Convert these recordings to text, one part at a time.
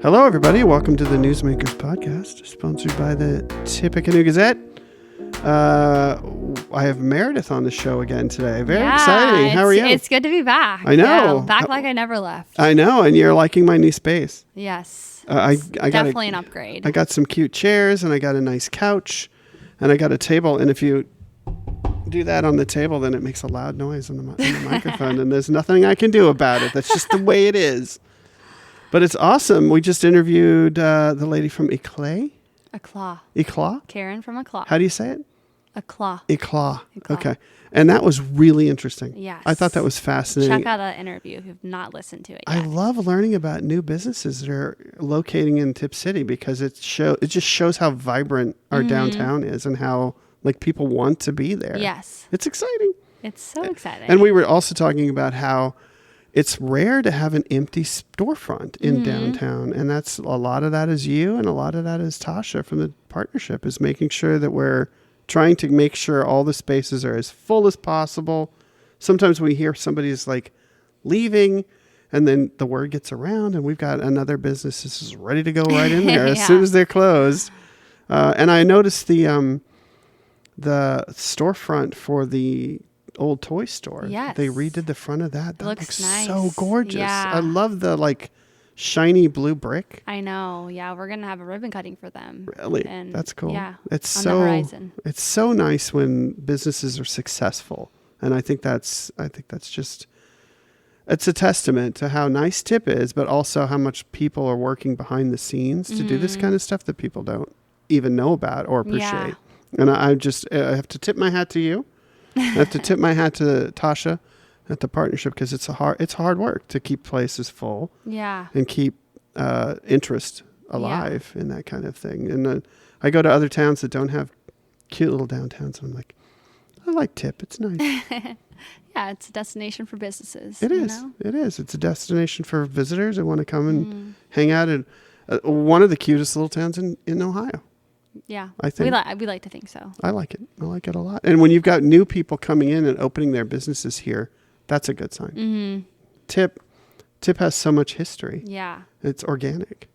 Hello, everybody. Welcome to the Newsmakers Podcast, sponsored by the Tippecanoe Gazette. I have Meredith on the show again today. Very exciting. How are you? It's good to be back. I know. Yeah, back like I never left. I know, and you're liking my new space. Yes. I definitely an upgrade. I got some cute chairs, and I got a nice couch, and I got a table. And if you do that on the table, then it makes a loud noise on the microphone, and there's nothing I can do about it. That's just the way it is. But it's awesome. We just interviewed the lady from Eclat. Eclat. Eclat? Karen from Eclat. How do you say it? Eclat. Eclat. Okay. And that was really interesting. Yes. I thought that was fascinating. Check out that interview if you've not listened to it yet. I love learning about new businesses that are locating in Tipp City because it just shows how vibrant our downtown is and how like people want to be there. Yes. It's exciting. It's so exciting. And we were also talking about how it's rare to have an empty storefront in downtown. And a lot of that is you and a lot of that is Tasha from the partnership, is making sure that we're trying to make sure all the spaces are as full as possible. Sometimes we hear somebody's like leaving and then the word gets around and we've got another business that's just ready to go right in there as soon as they're closed. And I noticed the storefront for the old toy store. Yes. They redid the front of that. That looks nice. so gorgeous. Yeah. I love the like shiny blue brick. I know. Yeah, we're going to have a ribbon cutting for them. Really? And that's cool. Yeah. It's on so the horizon. It's so nice when businesses are successful. And I think that's just it's a testament to how nice Tipp is, but also how much people are working behind the scenes to do this kind of stuff that people don't even know about or appreciate. Yeah. And I have to tip my hat to you. I have to tip my hat to Tasha at the partnership because it's hard work to keep places full. Yeah. And keep interest alive in that kind of thing. And I go to other towns that don't have cute little downtowns, and I'm like, I like Tipp. It's nice. Yeah, it's a destination for businesses. It is. It is. It's a destination for visitors that want to come and hang out in one of the cutest little towns in Ohio. Yeah, I think we like to think so. I like it. I like it a lot. And when you've got new people coming in and opening their businesses here, that's a good sign. Mm-hmm. Tipp has so much history. Yeah, it's organic.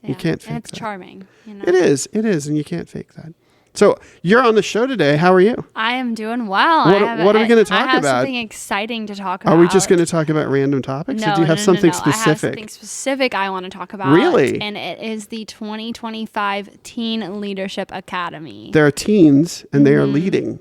Yeah. You can't fake that. And it's charming. You know? It is, and you can't fake that. So you're on the show today. How are you? I am doing well. What are we going to talk about? I have about? something exciting to talk about. Are we just going to talk about random topics? No, or do you have something specific? I have something specific I want to talk about. Really? And it is the 2025 Teen Leadership Academy. There are teens, and they are leading.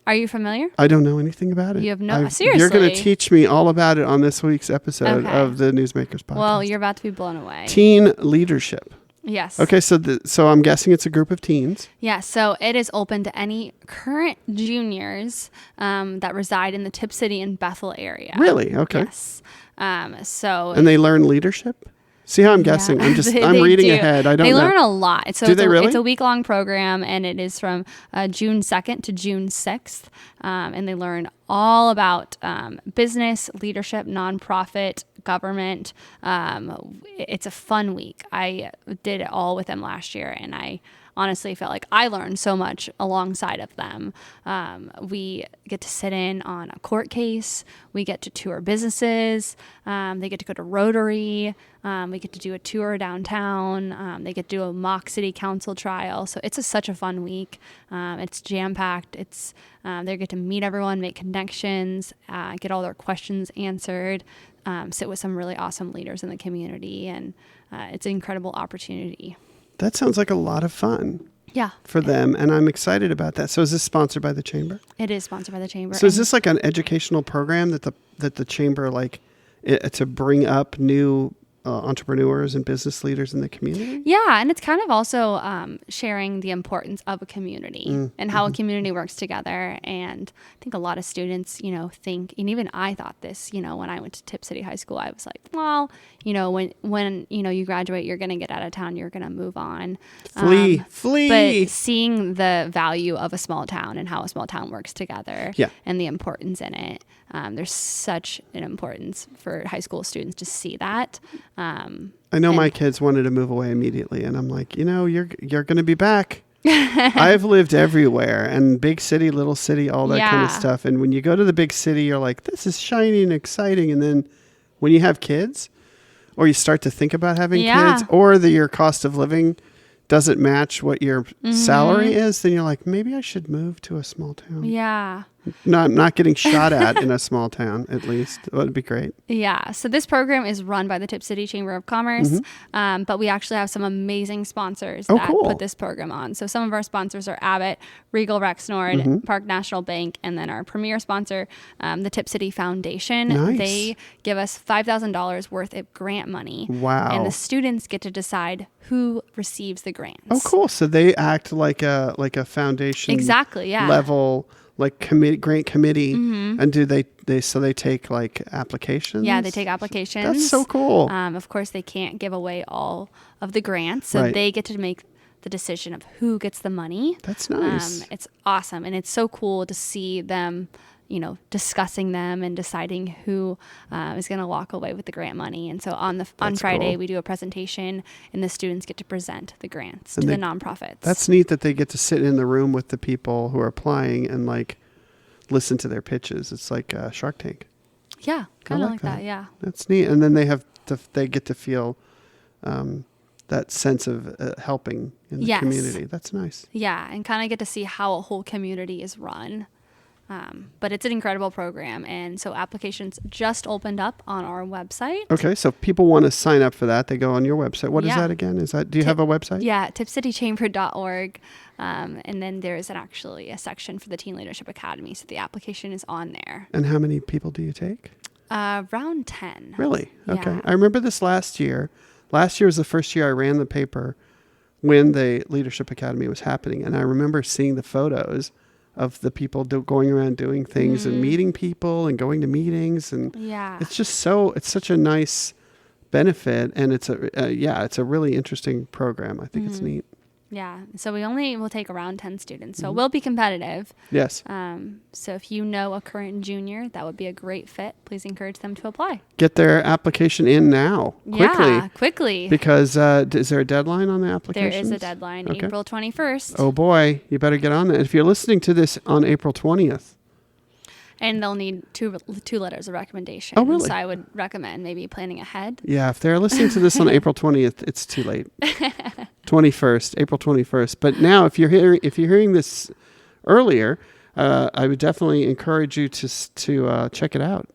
Are you familiar? I don't know anything about it. You have no... Seriously? You're going to teach me all about it on this week's episode of the Newsmakers Podcast. Well, you're about to be blown away. Teen leadership. Yes. Okay, so I'm guessing it's a group of teens. Yeah, so it is open to any current juniors that reside in the Tipp City and Bethel area. Really? Okay. Yes. And they learn leadership? See how I'm guessing? I'm reading ahead. I don't know. They learn a lot. So do they really? It's a week-long program, and it is from June 2nd to June 6th. And they learn all about business, leadership, nonprofit, government. It's a fun week. I did it all with them last year, and I honestly felt like I learned so much alongside of them. We get to sit in on a court case. We get to tour businesses. They get to go to Rotary. We get to do a tour downtown. They get to do a mock city council trial. So it's such a fun week. It's jam-packed. They get to meet everyone, make connections, get all their questions answered, sit with some really awesome leaders in the community. And it's an incredible opportunity. That sounds like a lot of fun. Yeah. For them, and I'm excited about that. So is this sponsored by the Chamber? It is sponsored by the Chamber. So is this like an educational program that the Chamber to bring up new entrepreneurs and business leaders in the community? Yeah, and it's kind of also sharing the importance of a community and how a community works together. And I think a lot of students, think, and even I thought this, when I went to Tipp City High School, I was like, well, when you graduate, you're going to get out of town, you're going to move on. Flee. But seeing the value of a small town and how a small town works together and the importance in it, there's such an importance for high school students to see that. I know my kids wanted to move away immediately, and I'm like, you're going to be back. I've lived everywhere, and big city, little city, all that kind of stuff. And when you go to the big city, you're like, this is shiny and exciting. And then when you have kids, or you start to think about having Yeah. kids, or your cost of living doesn't match what your salary is, then you're like, maybe I should move to a small town. Yeah. Not getting shot at in a small town, at least. That would be great. Yeah. So this program is run by the Tipp City Chamber of Commerce, but we actually have some amazing sponsors that cool. put this program on. So some of our sponsors are Abbott, Regal Rexnord, Park National Bank, and then our premier sponsor, the Tipp City Foundation. Nice. They give us $5,000 worth of grant money. Wow. And the students get to decide who receives the grants. Oh, cool. So they act like a foundation Exactly. Yeah. level, like grant committee. And do they take like applications? Yeah, they take applications. That's so cool. Of course, they can't give away all of the grants, so Right. they get to make the decision of who gets the money. That's nice. It's awesome, and it's so cool to see them, discussing them and deciding who is going to walk away with the grant money. And so on Friday, cool. we do a presentation, and the students get to present the grants And to they- the nonprofits. That's neat that they get to sit in the room with the people who are applying and like listen to their pitches. It's like Shark Tank. yeah, kind of like like that. that. Yeah. That's neat. And then they get to feel that sense of helping in the Yes. community. That's nice. Yeah, and kind of get to see how a whole community is run. But it's an incredible program. And so applications just opened up on our website. Okay, so if people want to sign up for that, they go on your website. What is Yeah. that again? Do you have a website? Yeah, tippcitychamber.org. And then there's actually a section for the Teen Leadership Academy. So the application is on there. And how many people do you take? Around 10. Really? Okay. Yeah. I remember this last year. Last year was the first year I ran the paper when the Leadership Academy was happening. And I remember seeing the photos of the people going around doing things and meeting people and going to meetings. And Yeah. it's such a nice benefit. And it's a really interesting program. I think it's neat. Yeah. So we only will take around 10 students. So we'll be competitive. Yes. So if you know a current junior that would be a great fit, please encourage them to apply. Get their application in now, quickly. Yeah, quickly. Because is there a deadline on the application? There is a deadline, Okay. April 21st. Oh boy, you better get on that. If you're listening to this on April 20th. And they'll need two letters of recommendation. Oh, really? So I would recommend maybe planning ahead. Yeah, if they're listening to this on April 20th, it's too late. 21st, April 21st. But now if you're hearing this earlier, I would definitely encourage you to check it out.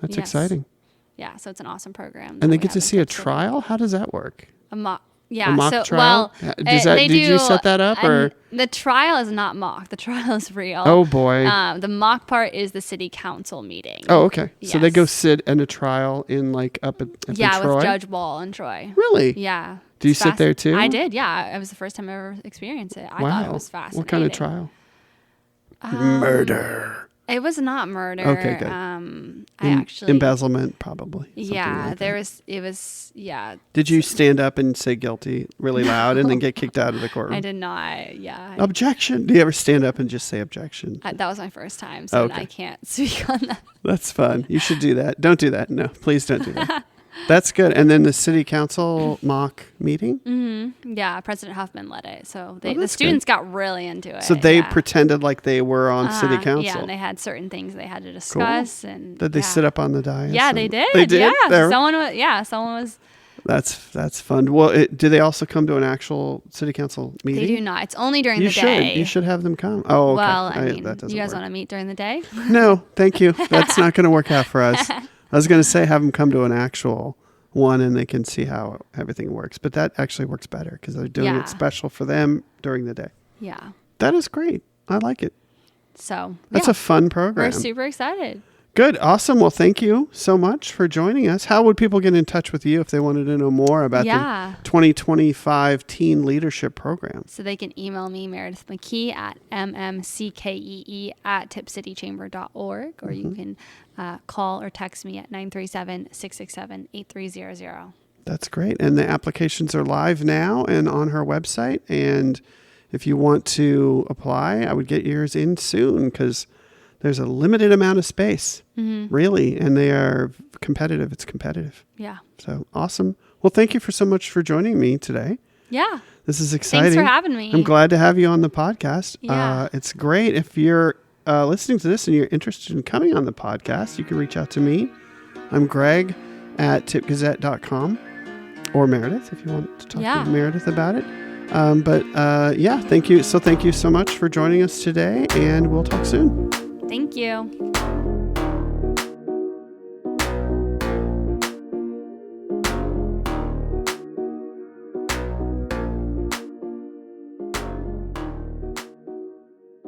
That's Yes. exciting. Yeah, so it's an awesome program. And they that we get to have in see a Tipp City. trial? How does that work? A mock. Yeah, A mock so trial? well, Did you set that up, or? the trial is not mock. The trial is real. Oh boy. The mock part is the city council meeting. Oh, okay. So they go Yes. sit in a trial in like up in Yeah, Troy? with Judge Wall and Troy. Really? Yeah. Do you It's sit there too? I did. Yeah, it was the first time I ever experienced it. I Wow. thought it was fascinating. What kind of trial? Murder. It was not murder. Okay, good. I actually Embezzlement, probably. something Yeah, like there that. was. It was. Yeah. Did you stand up and say guilty really loud and then get kicked out of the courtroom? I did not. Yeah. Objection. Do you ever stand up and just say objection? That was my first time, so Okay. I can't speak on that. That's fun. You should do that. Don't do that. No, please don't do that. That's good. And then the city council mock meeting? Yeah, President Huffman led it, so the that's students got really into it. So they yeah. pretended like they were on city council. Yeah, and they had certain things they had to discuss, and Did they yeah. sit up on the dais? Yeah, and- they did. They did? Yeah, They're- someone was. That's fun. Well, do they also come to an actual city council meeting? They do not. It's only during You the should. day. You should have them come. Oh, okay. Well, I mean, that doesn't you guys work. want to meet during the day? No, thank you. That's not going to work out for us. I was going to say have them come to an actual one and they can see how everything works. But that actually works better because they're doing Yeah. it special for them during the day. Yeah. That is great. I like it. So That's yeah, a fun program. we're super excited. Good. Awesome. Well, thank you so much for joining us. How would people get in touch with you if they wanted to know more about Yeah. the 2025 Teen Leadership Program? So they can email me, Meredith McKee at mmckee@tippcitychamber.org, or you can call or text me at 937-667-8300. That's great. And the applications are live now and on her website. And if you want to apply, I would get yours in soon because there's a limited amount of space, really. And they are competitive. It's competitive. Yeah. So awesome. Well, thank you so much for joining me today. Yeah. This is exciting. Thanks for having me. I'm glad to have you on the podcast. Yeah. It's great. If you're listening to this and you're interested in coming on the podcast, you can reach out to me. I'm Greg at tippgazette.com, or Meredith if you want to talk to Meredith about it. Thank you. So thank you so much for joining us today, and we'll talk soon. Thank you.